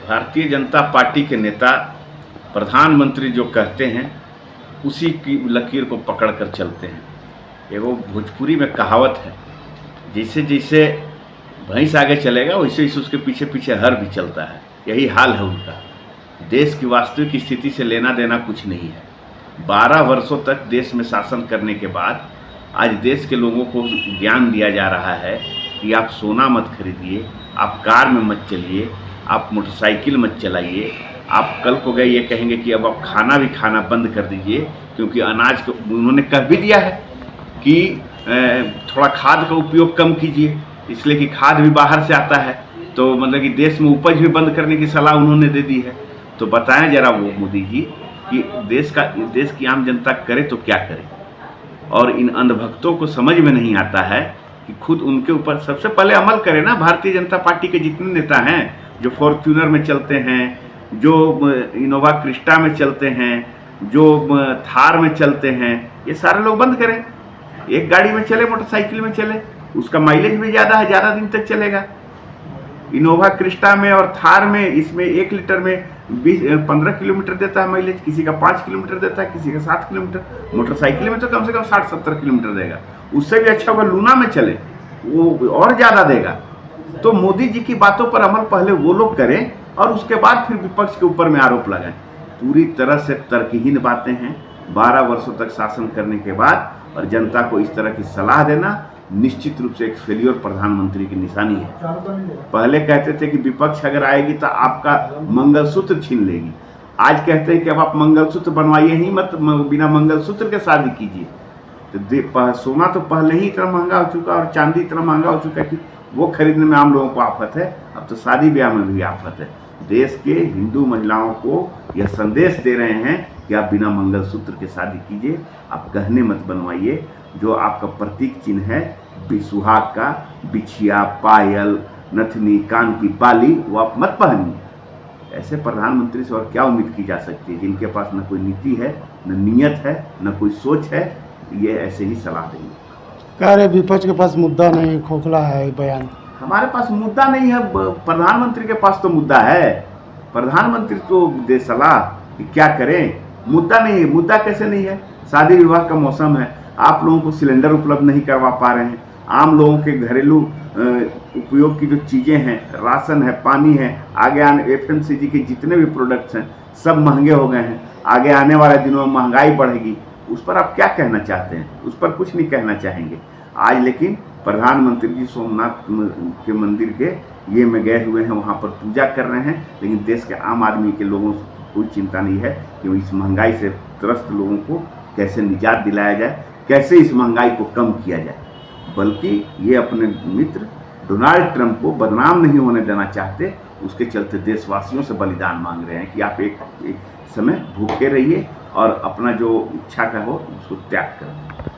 Bharatiya Janata party के नेता प्रधानमंत्री जो कहते हैं उसी की लकीर को पकड़ कर चलते हैं। एगो भोजपुरी में कहावत है, जैसे जैसे भैंस आगे चलेगा वैसे वैसे उसके पीछे पीछे हर भी चलता है। यही हाल है उनका। देश की वास्तविक स्थिति से लेना देना कुछ नहीं है। 12 वर्षों तक देश में शासन करने के बाद आज देश के लोगों को ज्ञान दिया जा रहा है कि आप सोना मत खरीदिए, आप कार में मत चलिए, आप मोटरसाइकिल मत चलाइए। आप कल को गए ये कहेंगे कि अब आप खाना भी खाना बंद कर दीजिए, क्योंकि अनाज को उन्होंने कह भी दिया है कि थोड़ा खाद का उपयोग कम कीजिए, इसलिए कि खाद भी बाहर से आता है। तो मतलब कि देश में उपज भी बंद करने की सलाह उन्होंने दे दी है। तो बताएं जरा वो मोदी जी कि देश की आम जनता करे तो क्या करे। और इन अंधभक्तों को समझ में नहीं आता है कि खुद उनके ऊपर सबसे पहले अमल करें ना। भारतीय जनता पार्टी के जितने नेता हैं जो फॉर्च्यूनर में चलते हैं, जो इनोवा क्रिस्टा में चलते हैं, जो थार में चलते हैं, ये सारे लोग बंद करें। एक गाड़ी में चले, मोटरसाइकिल में चले, उसका माइलेज भी ज़्यादा है, ज़्यादा दिन तक चलेगा। इनोवा क्रिस्टा में और थार में इसमें 1 लीटर में 15 किलोमीटर देता है माइलेज, किसी का 5 किलोमीटर देता है, किसी का 7 किलोमीटर। मोटरसाइकिल में तो कम से कम 60-70 किलोमीटर देगा। उससे भी अच्छा अगर लूना में चले वो और ज़्यादा देगा। तो मोदी जी की बातों पर अमल पहले वो लोग करें और उसके बाद फिर विपक्ष के ऊपर में आरोप लगाएं। पूरी तरह से तर्कहीन बातें हैं। 12 वर्षों तक शासन करने के बाद और जनता को इस तरह की सलाह देना निश्चित रूप से एक फेलियर प्रधानमंत्री की निशानी है। पहले कहते थे कि विपक्ष अगर आएगी तो आपका मंगलसूत्र छीन लेगी। आज कहते हैं कि अब आप मंगलसूत्र बनवाइए ही मत, बिना मंगलसूत्र के शादी कीजिए। तो सोना तो पहले ही इतना महंगा हो चुका और चांदी इतना महंगा हो चुका है कि वो खरीदने में आम लोगों को आफत है। अब तो शादी ब्याह में भी आफत है। देश के हिंदू महिलाओं को यह संदेश दे रहे हैं कि आप बिना मंगलसूत्र के शादी कीजिए, आप गहने मत बनवाइए। जो आपका प्रतीक चिन्ह है सुहाग का बिछिया, पायल, नथनी, कान की बाली, वो आप मत पहनिए। ऐसे प्रधानमंत्री से और क्या उम्मीद की जा सकती है, जिनके पास न कोई नीति है, न नियत है, न कोई सोच है। ये ऐसे ही सलाह देंगे। कह रहे विपक्ष के पास मुद्दा नहीं, खोखला है बयान। हमारे पास मुद्दा नहीं है, प्रधानमंत्री के पास तो मुद्दा है। प्रधानमंत्री तो दे सलाह कि क्या करें। मुद्दा नहीं है। मुद्दा कैसे नहीं है? शादी विवाह का मौसम है, आप लोगों को सिलेंडर उपलब्ध नहीं करवा पा रहे हैं। आम लोगों के घरेलू उपयोग की जो चीज़ें हैं, राशन है, पानी है, आगे आने FMCG के जितने भी प्रोडक्ट्स हैं सब महंगे हो गए हैं। आगे आने वाले दिनों में महंगाई बढ़ेगी। उस पर आप क्या कहना चाहते हैं? उस पर कुछ नहीं कहना चाहेंगे आज। लेकिन प्रधानमंत्री जी सोमनाथ के मंदिर के ये में गए हुए हैं, वहाँ पर पूजा कर रहे हैं। लेकिन देश के आम आदमी के लोगों को कोई चिंता नहीं है कि इस महंगाई से त्रस्त लोगों को कैसे निजात दिलाया जाए, कैसे इस महंगाई को कम किया जाए। बल्कि ये अपने मित्र डोनाल्ड ट्रंप को बदनाम नहीं होने देना चाहते। उसके चलते देशवासियों से बलिदान मांग रहे हैं कि आप एक समय भूखे रहिए और अपना जो इच्छा का हो उसको त्याग करें।